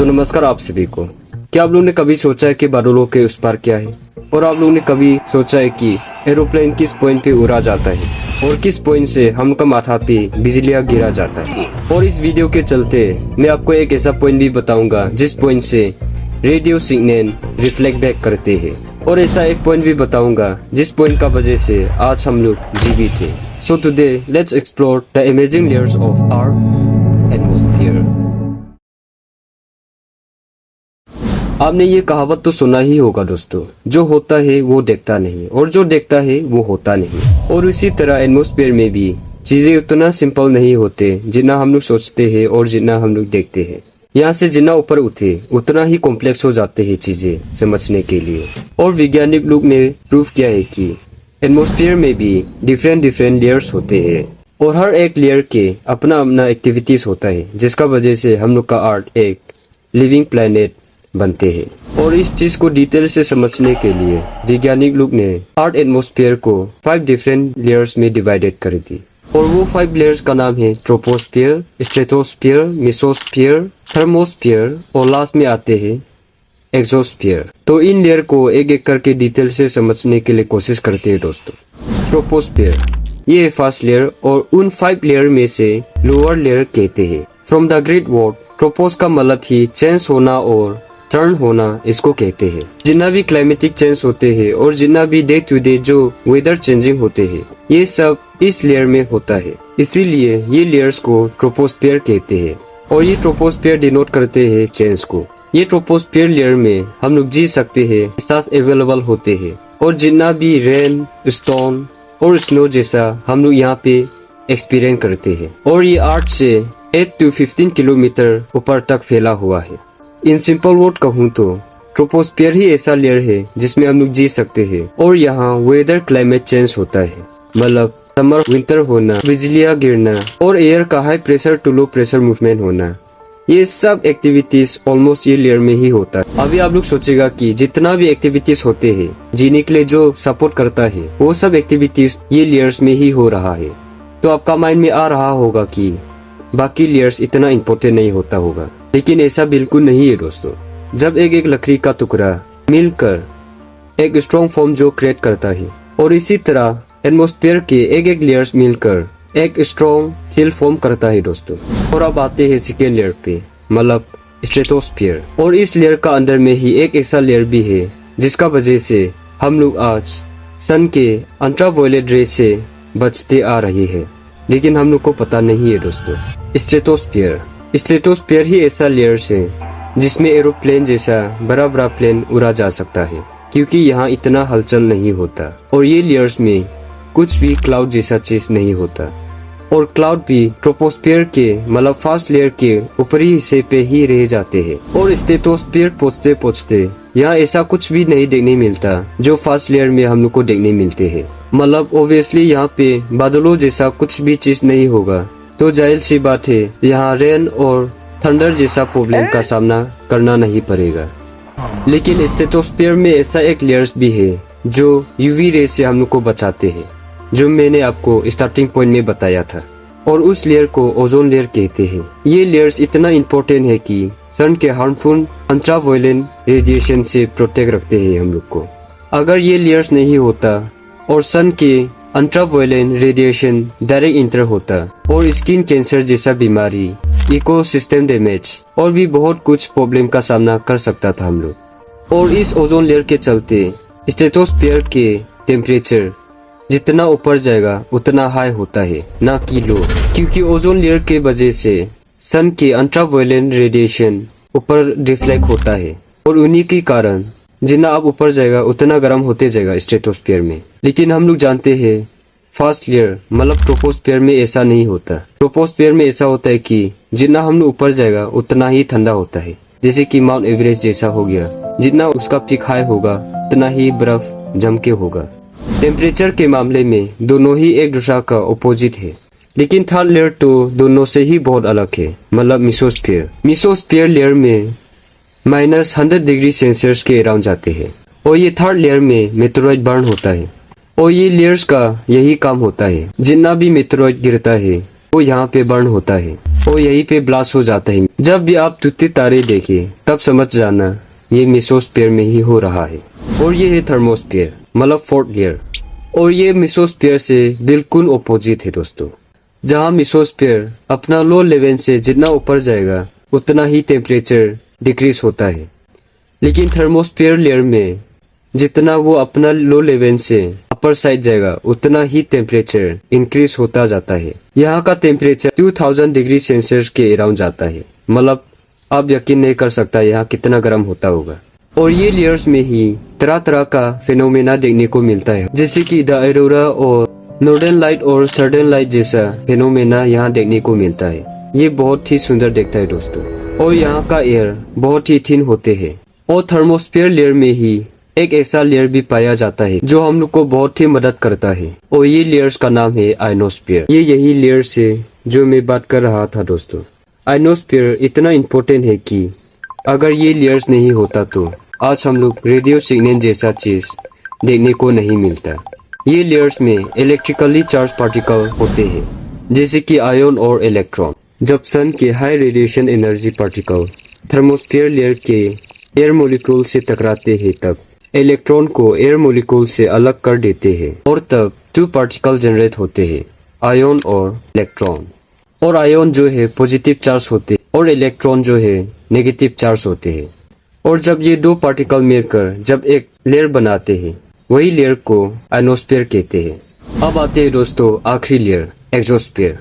तो नमस्कार आप सभी को। क्या आप लोगों ने कभी सोचा है कि बादलों के उस पार क्या है? और आप लोगों ने कभी सोचा है कि एरोप्लेन किस पॉइंट पे उड़ा जाता है और किस पॉइंट से हम का माथा पे बिजलियां गिरा जाता है? और इस वीडियो के चलते मैं आपको एक ऐसा पॉइंट भी बताऊंगा जिस पॉइंट से रेडियो सिग्नल रिफ्लेक्ट बैक करते हैं, और ऐसा एक पॉइंट भी बताऊंगा जिस पॉइंट का वजह से आज हम लोग जीवित हैं। So today let's explore the amazing layers of our atmosphere. आपने ये कहावत तो सुना ही होगा दोस्तों, जो होता है वो देखता नहीं और जो देखता है वो होता नहीं। और इसी तरह एटमॉस्फेयर में भी चीजें उतना सिंपल नहीं होते जितना हम लोग सोचते हैं और जितना हम लोग देखते हैं। यहाँ से जितना ऊपर उठे उतना ही कॉम्प्लेक्स हो जाते हैं चीजें समझने के लिए। और वैज्ञानिक लोग ने प्रूफ किया है कि एटमॉस्फेयर में भी डिफरेंट लेयर्स होते हैं और हर एक लेयर के अपना अपना एक्टिविटीज होता है, जिसका वजह से हम लोग का अर्थ एक लिविंग प्लेनेट बनते हैं। और इस चीज को डिटेल से समझने के लिए वैज्ञानिक लोग ने अर्थ एटमॉस्फेयर को 5 डिफरेंट लेयर्स में डिवाइडेड कर दी। और वो 5 लेयर्स का नाम है ट्रोपोस्फियर, स्ट्रेटोस्फियर, मेसोस्फियर, थर्मोस्फियर और लास्ट में आते हैं एक्सोस्फियर। तो इन लेयर को एक एक करके डिटेल से समझने के लिए कोशिश करते हैं दोस्तों। ट्रोपोस्फियर ये फर्स्ट लेयर और उन 5 लेयर में से लोअर लेयर कहते हैं। फ्रॉम द ग्रेट वर्ड ट्रोपोस का मतलब ही चेंज होना और टर्न होना इसको कहते हैं। जितना भी क्लाइमेटिक चेंज होते हैं और जितना भी डे टू डे जो वेदर चेंजिंग होते हैं ये सब इस लेयर में होता है, इसीलिए ये लेयर्स को ट्रोपोस्फियर कहते हैं। और ये ट्रोपोस्फियर डिनोट करते हैं चेंज को। ये ट्रोपोस्फियर लेयर में हम लोग जी सकते हैं, सांस अवेलेबल होते हैं और जितना भी रेन, स्टोन और स्नो जैसा हम लोग यहाँ पे एक्सपीरियंस करते हैं। और ये अर्थ से 8 to 15 किलोमीटर ऊपर तक फैला हुआ है। इन सिंपल वर्ड कहूँ तो ट्रोपोस्फियर ही ऐसा लेयर है जिसमें हम लोग जी सकते हैं और यहाँ वेदर क्लाइमेट चेंज होता है, मतलब समर विंटर होना, बिजलियां गिरना और एयर का high pressure to low pressure movement होना, ये सब एक्टिविटीज ऑलमोस्ट ये लेयर में ही होता है। अभी आप लोग सोचेगा कि जितना भी एक्टिविटीज होते हैं जीने के लिए जो सपोर्ट करता है वो सब एक्टिविटीज ये लेयर्स में ही हो रहा है। तो आपका माइंड में आ रहा होगा कि बाकी लेयर्स इतना इम्पोर्टेंट नहीं होता होगा, लेकिन ऐसा बिल्कुल नहीं है दोस्तों। जब एक एक लकड़ी का टुकड़ा मिलकर एक स्ट्रॉन्ग फॉर्म जो क्रिएट करता है, और इसी तरह एटमॉस्फेयर के एक एक लेयर्स मिलकर एक स्ट्रॉन्ग सील फॉर्म करता है दोस्तों। और अब आते हैं सेकेंड लेयर पे, मतलब स्ट्रेटोस्फियर। और इस लेयर का अंदर में ही एक ऐसा लेयर भी है जिसका वजह से हम लोग आज सन के अल्ट्रावायलेट रे से बचते आ रहे हैं, लेकिन हम लोग को पता नहीं है दोस्तों। स्ट्रेटोस्फियर ही ऐसा लेयर्स है जिसमें एरोप्लेन जैसा बड़ा बड़ा प्लेन उड़ा जा सकता है, क्योंकि यहाँ इतना हलचल नहीं होता। और ये लेयर्स में कुछ भी क्लाउड जैसा चीज नहीं होता, और क्लाउड भी ट्रोपोस्फियर के मतलब फर्स्ट लेयर के ऊपरी हिस्से पे ही रह जाते हैं। और स्ट्रेटोस्फियर पहुँचते पहुँचते यहाँ ऐसा कुछ भी नहीं देखने मिलता जो फर्स्ट लेयर में हम लोग को देखने मिलते हैं। मतलब ओब्वियसली यहाँ पे बादलों जैसा कुछ भी चीज नहीं होगा, तो जाहिर सी बात है यहाँ रेन और थंडर जैसा प्रॉब्लम का सामना करना नहीं पड़ेगा। लेकिन स्ट्रेटोस्फियर में ऐसा एक लेयर्स भी है जो यूवी रे से हम लोग को बचाते हैं, जो मैंने आपको स्टार्टिंग पॉइंट में बताया था। और उस लेयर को ओजोन लेयर कहते हैं। ये लेयर्स इतना इम्पोर्टेंट है कि सन के हार्मफुल अल्ट्रावायलेट रेडिएशन से प्रोटेक्ट रखते हैं हम लोग को। अगर ये लेयर्स नहीं होता और सन के अल्ट्रावायलेट रेडिएशन डायरेक्ट इंटर होता और स्किन कैंसर जैसा बीमारी, इकोसिस्टम डैमेज और भी बहुत कुछ प्रॉब्लम का सामना कर सकता था हम लोग। और इस ओजोन लेयर के चलते स्ट्रेटोस्फियर के टेम्परेचर जितना ऊपर जाएगा उतना हाई होता है, ना कि लो, क्योंकि ओजोन लेयर के वजह से सन के अल्ट्रावायलेट रेडिएशन ऊपर रिफ्लेक्ट होता है और उन्हीं के कारण जितना आप ऊपर जाएगा उतना गर्म होते जाएगा स्ट्रेटोस्फियर में। लेकिन हम लोग जानते हैं फर्स्ट लेयर मतलब ट्रोपोस्फियर में ऐसा नहीं होता। ट्रोपोस्फियर में ऐसा होता है कि जितना हम लोग ऊपर जाएगा उतना ही ठंडा होता है, जैसे कि माउंट एवरेस्ट जैसा हो गया। जितना उसका पीक हाई होगा उतना ही बर्फ जम के होगा। टेम्परेचर के मामले में दोनों ही एक दूसरा का अपोजिट है, लेकिन थर्ड लेयर तो दोनों से ही बहुत अलग है, मतलब मेसोस्फियर लेयर में -100 डिग्री सेल्सियस के अराउंड जाते हैं। और ये थर्ड लेयर में मेटेरॉइड बर्न होता है और ये लेयर्स का यही काम होता है, जितना भी मेटेरॉइड गिरता है वो यहाँ पे बर्न होता है। और यहीं पे ब्लास्ट हो जाता है। जब भी आप टूटते तारे देखें तब समझ जाना ये मेसोस्फीयर में ही हो रहा है। और ये है थर्मोस्फीयर, मतलब फोर्थ लेयर। और ये मेसोस्फीयर से बिल्कुल अपोजिट है दोस्तों। जहाँ मेसोस्फीयर अपना लो लेवल से जितना ऊपर जाएगा उतना ही टेम्परेचर डिक्रीज होता है, लेकिन थर्मोस्फीयर लेयर में जितना वो अपना लो लेवल से अपर साइड जाएगा उतना ही टेम्परेचर इंक्रीज होता जाता है। यहाँ का टेम्परेचर 2000 डिग्री सेल्सियस के अराउंड जाता है। मतलब आप यकीन नहीं कर सकता यहाँ कितना गर्म होता होगा। और ये लेयर्स में ही तरह तरह का फिनोमेना देखने को मिलता है, जैसे कि द ऑरोरा और नॉर्दर्न लाइट और सदर्न लाइट जैसा फिनोमेना यहाँ देखने को मिलता है। ये बहुत ही सुंदर दिखता है दोस्तों। और यहाँ का एयर बहुत ही थिन होते हैं। और थर्मोस्फीयर लेयर में ही एक ऐसा लेयर भी पाया जाता है जो हम लोग को बहुत ही मदद करता है, और ये लेयर्स का नाम है आयनोस्फीयर। ये यही लेयर्स है जो मैं बात कर रहा था दोस्तों। आयनोस्फीयर इतना इम्पोर्टेंट है कि अगर ये लेयर्स नहीं होता तो आज हम लोग रेडियो सिग्नल जैसा चीज देखने को नहीं मिलता। ये लेयर्स में इलेक्ट्रिकली चार्ज पार्टिकल होते हैं, जैसे कि आयन और इलेक्ट्रॉन। जब सन के high radiation energy particle thermosphere layer के एयर मॉलिक्यूल से टकराते हैं तब इलेक्ट्रॉन को एयर मॉलिक्यूल से अलग कर देते हैं, और तब 2 पार्टिकल जनरेट होते हैं, आयन और इलेक्ट्रॉन। और आयन जो है पॉजिटिव चार्ज होते हैं और इलेक्ट्रॉन जो है नेगेटिव चार्ज होते हैं। और जब ये 2 पार्टिकल मिलकर जब एक लेयर बनाते हैं, वही लेयर को आयनोस्फीयर कहते हैं। अब आते हैं दोस्तों आखिरी लेयर, एक्सोस्फीयर।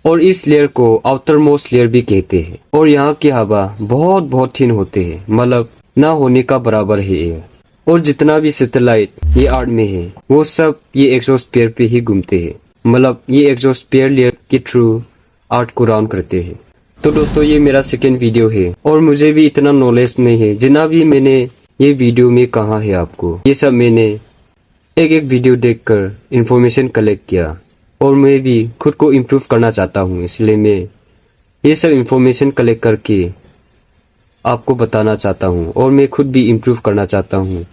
और इस लेयर को आउटर मोस्ट लेयर भी कहते हैं। और यहाँ की हवा बहुत बहुत थिन होते हैं, मतलब ना होने का बराबर है एयर। और जितना भी सैटेलाइट ये अर्थ में है वो सब ये एक्सोस्फीयर पे ही घूमते हैं, मतलब ये एक्सोस्फीयर लेयर के थ्रू अर्थ को राउंड करते हैं। तो दोस्तों ये मेरा सेकेंड वीडियो है, और मुझे भी इतना नॉलेज नहीं है। जितना भी मैंने ये वीडियो में कहा है आपको, ये सब मैंने एक एक वीडियो देखकर इंफॉर्मेशन कलेक्ट किया, और मैं भी खुद को इम्प्रूव करना चाहता हूँ। इसलिए मैं ये सब इंफॉर्मेशन कलेक्ट करके आपको बताना चाहता हूँ, और मैं खुद भी इम्प्रूव करना चाहता हूँ।